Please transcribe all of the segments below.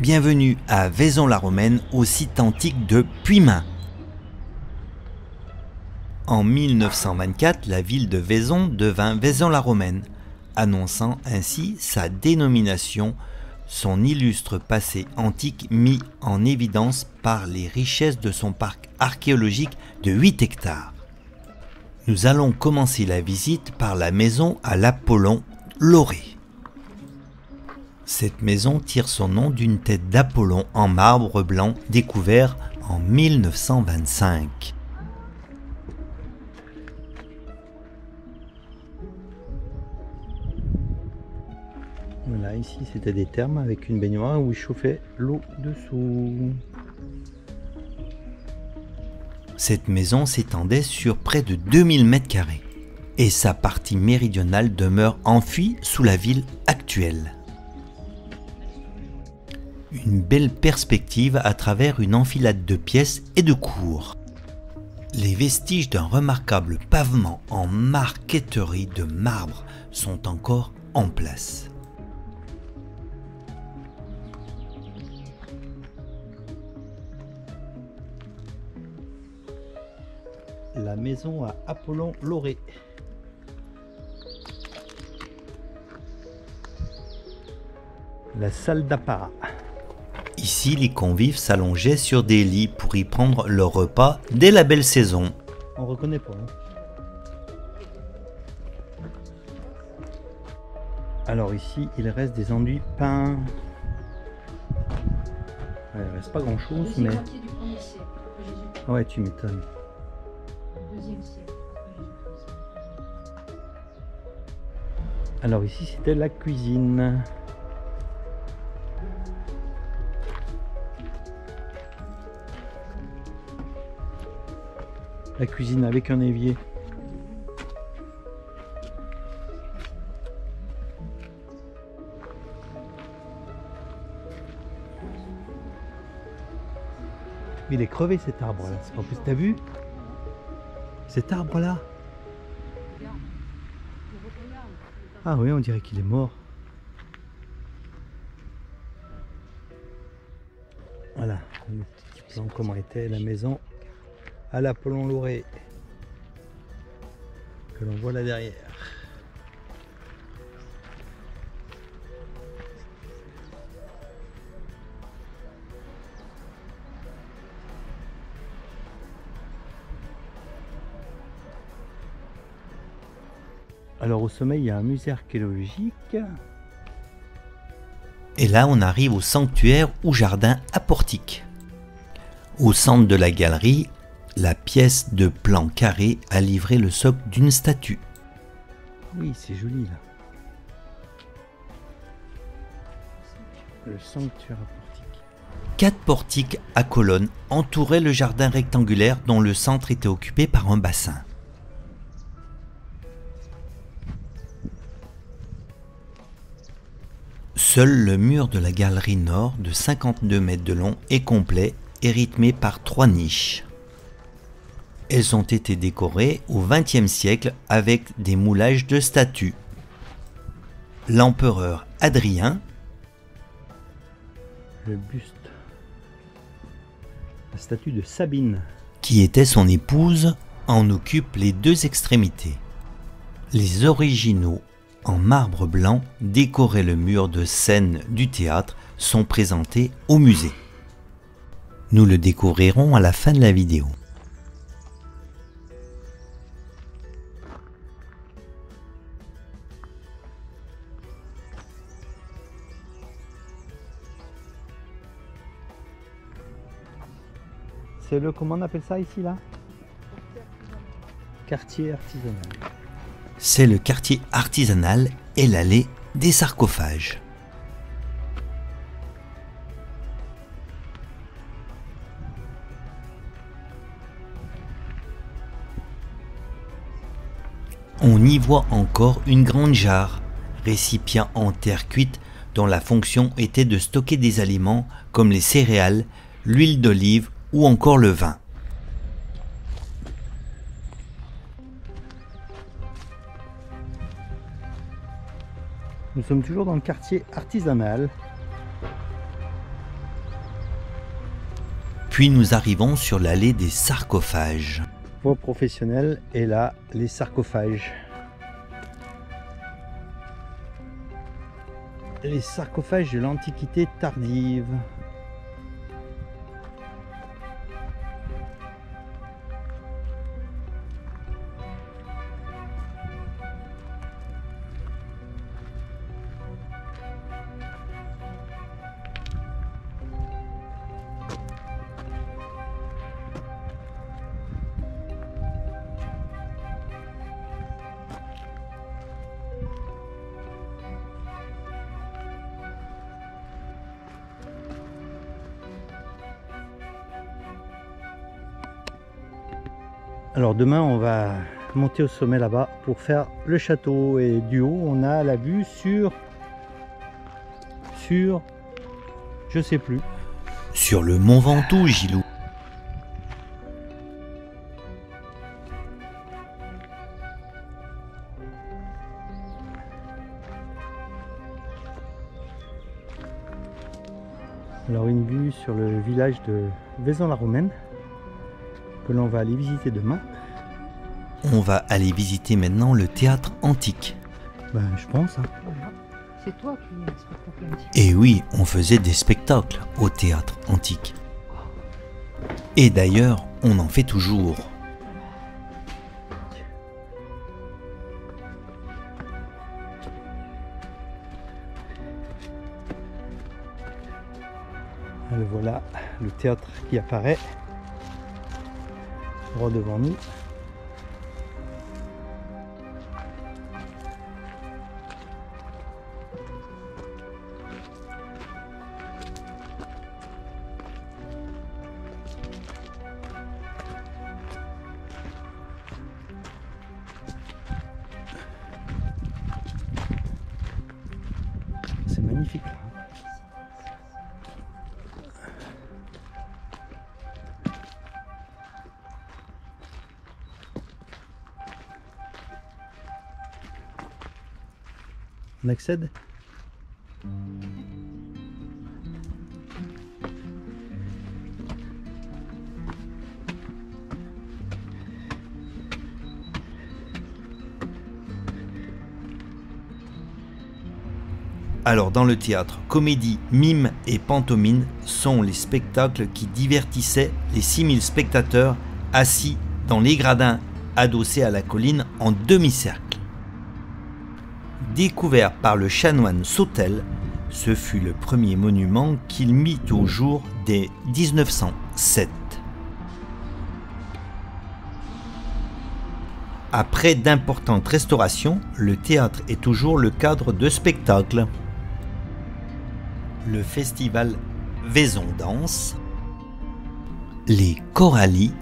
Bienvenue à Vaison-la-Romaine, au site antique de Puymain. En 1924, la ville de Vaison devint Vaison-la-Romaine, annonçant ainsi sa dénomination, son illustre passé antique mis en évidence par les richesses de son parc archéologique de 8 hectares. Nous allons commencer la visite par la maison à l'Apollon Loré. Cette maison tire son nom d'une tête d'Apollon en marbre blanc découvert en 1925. Voilà, ici c'était des thermes avec une baignoire où il chauffait l'eau dessous. Cette maison s'étendait sur près de 2000 m² et sa partie méridionale demeure enfuie sous la ville actuelle. Une belle perspective à travers une enfilade de pièces et de cours. Les vestiges d'un remarquable pavement en marqueterie de marbre sont encore en place. La maison à Apollon Loré. La salle d'apparat. Ici, les convives s'allongeaient sur des lits pour y prendre leur repas dès la belle saison. On reconnaît pas. Hein. Alors ici, il reste des enduits peints. Il reste pas grand chose, mais... Ouais, tu m'étonnes. Alors ici, c'était la cuisine. La cuisine avec un évier. Il est crevé cet arbre là. En plus, t'as vu cet arbre là? Ah oui, on dirait qu'il est mort. Voilà, le petit plan comment était la maison à l'Apollon Loré que l'on voit là derrière. Alors au sommet il y a un musée archéologique. Et là on arrive au sanctuaire ou jardin à portique. Au centre de la galerie, la pièce de plan carré a livré le socle d'une statue. Oui, c'est joli là. Le sanctuaire à portique. 4 portiques à colonnes entouraient le jardin rectangulaire dont le centre était occupé par un bassin. Seul le mur de la galerie nord de 52 mètres de long est complet et rythmé par 3 niches. Elles ont été décorées au XXe siècle avec des moulages de statues. L'empereur Adrien, le buste, la statue de Sabine, qui était son épouse, en occupe les 2 extrémités. Les originaux en marbre blanc décoraient le mur de scène du théâtre sont présentés au musée. Nous le découvrirons à la fin de la vidéo. C'est le, comment on appelle ça ici là? Quartier artisanal. C'est le quartier artisanal et l'allée des sarcophages. On y voit encore une grande jarre, récipient en terre cuite dont la fonction était de stocker des aliments comme les céréales, l'huile d'olive ou encore le vin. Nous sommes toujours dans le quartier artisanal. Puis nous arrivons sur l'allée des sarcophages. Voie professionnelle et là, les sarcophages. Les sarcophages de l'Antiquité tardive. Alors demain on va monter au sommet là-bas pour faire le château et du haut on a la vue sur je sais plus. Sur le Mont Ventoux, Gilou. Alors une vue sur le village de Vaison-la-Romaine que l'on va aller visiter demain. On va aller visiter maintenant le théâtre antique. Ben, je pense. Hein. C'est toi qui es spectacle antique. Et oui, on faisait des spectacles au théâtre antique. Et d'ailleurs, on en fait toujours. Alors voilà le théâtre qui apparaît droit devant nous. C'est magnifique là. On accède. Alors dans le théâtre, comédie, mime et pantomime sont les spectacles qui divertissaient les 6000 spectateurs assis dans les gradins adossés à la colline en demi-cercle. Découvert par le chanoine Sautel, ce fut le premier monument qu'il mit au jour dès 1907. Après d'importantes restaurations, le théâtre est toujours le cadre de spectacles. Le festival Vaison Danse, les choralies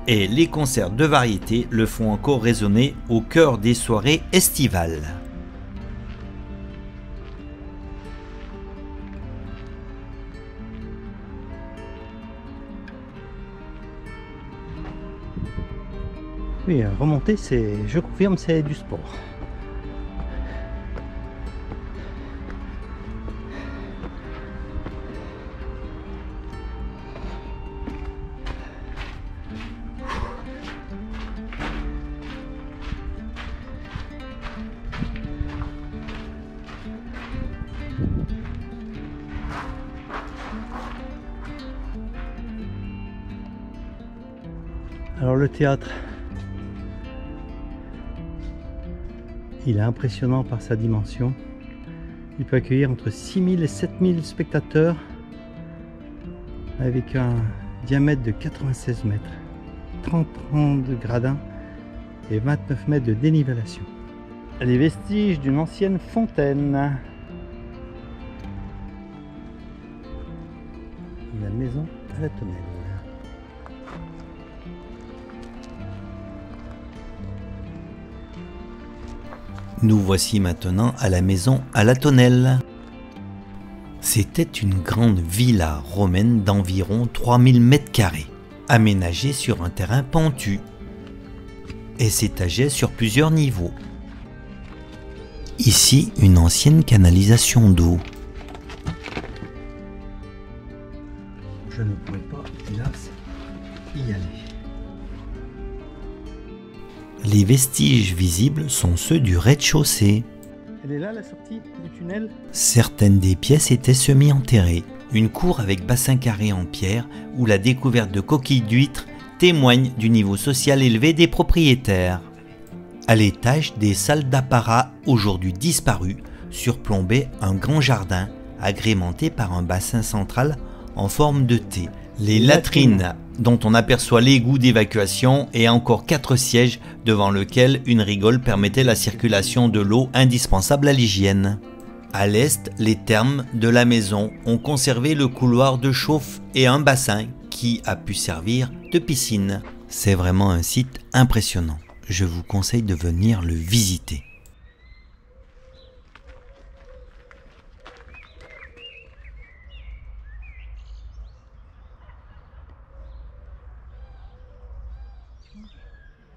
et les concerts de variété le font encore résonner au cœur des soirées estivales. Oui, remonter, c'est, je confirme, c'est du sport. Alors le théâtre, il est impressionnant par sa dimension. Il peut accueillir entre 6000 et 7000 spectateurs avec un diamètre de 96 mètres, 30 rangs de gradins et 29 mètres de dénivellation. Les vestiges d'une ancienne fontaine. La maison à la tonnelle. Nous voici maintenant à la maison à la tonnelle. C'était une grande villa romaine d'environ 3000 m², aménagée sur un terrain pentu et s'étageait sur plusieurs niveaux. Ici, une ancienne canalisation d'eau. Je ne pourrais pas, hélas, y aller. Les vestiges visibles sont ceux du rez-de-chaussée. Elle est là, la sortie du tunnel? Certaines des pièces étaient semi-enterrées. Une cour avec bassin carré en pierre où la découverte de coquilles d'huîtres témoigne du niveau social élevé des propriétaires. À l'étage, des salles d'apparat aujourd'hui disparues surplombaient un grand jardin agrémenté par un bassin central en forme de T. Les latrines, dont on aperçoit l'égout d'évacuation et encore 4 sièges devant lesquels une rigole permettait la circulation de l'eau indispensable à l'hygiène. À l'est, les thermes de la maison ont conservé le couloir de chauffe et un bassin qui a pu servir de piscine. C'est vraiment un site impressionnant. Je vous conseille de venir le visiter.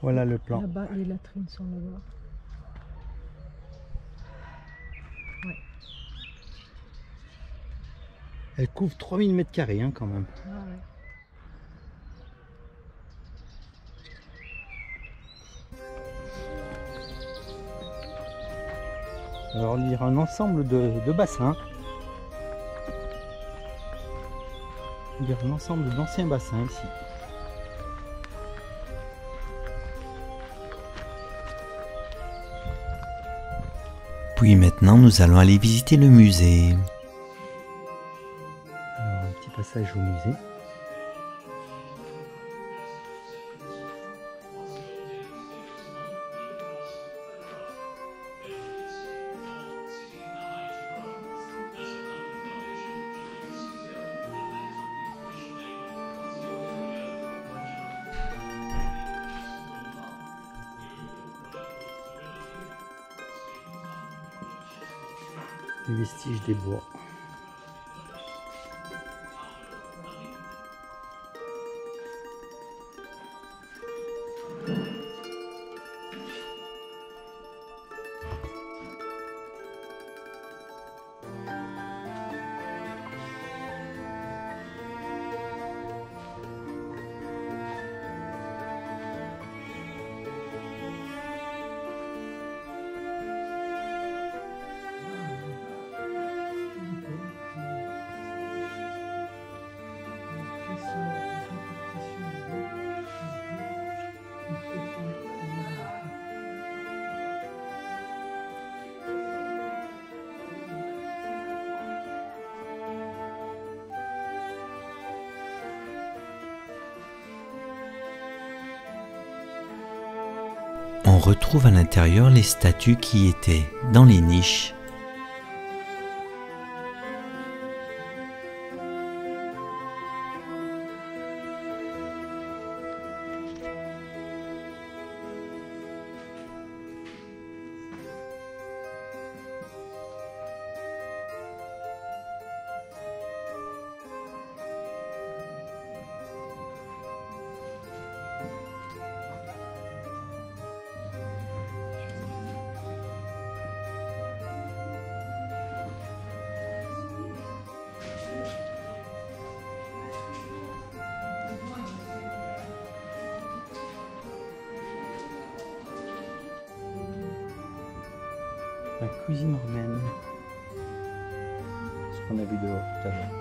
Voilà le plan. Là-bas, les latrines sont là-bas. Ouais. Elle couvre 3000 m² hein, quand même. Ah ouais. Alors il y a un ensemble de bassins. Il y a un ensemble d'anciens bassins ici. Puis maintenant, nous allons aller visiter le musée. Alors un petit passage au musée. Les vestiges des bois. On retrouve à l'intérieur les statues qui étaient dans les niches. La cuisine romaine. Ce qu'on a vu dehors tout à l'heure.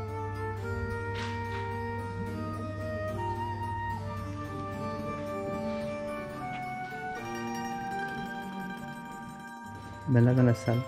Ben là dans la salle.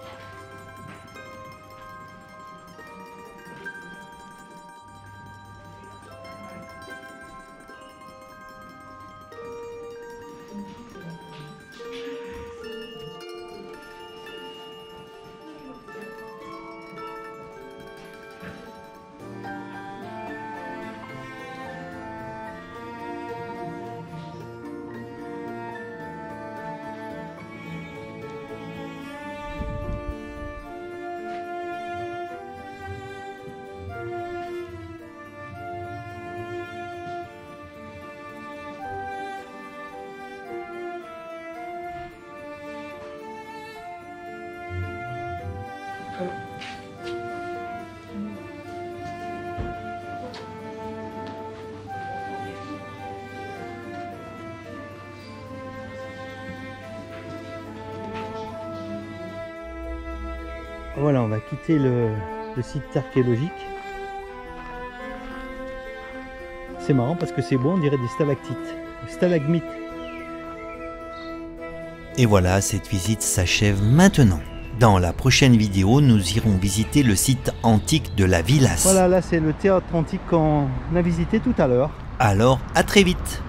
Voilà, on va quitter le site archéologique. C'est marrant parce que c'est beau, on dirait des stalactites, des stalagmites. Et voilà, cette visite s'achève maintenant. Dans la prochaine vidéo, nous irons visiter le site antique de la Villasse. Voilà, là c'est le théâtre antique qu'on a visité tout à l'heure. Alors, à très vite!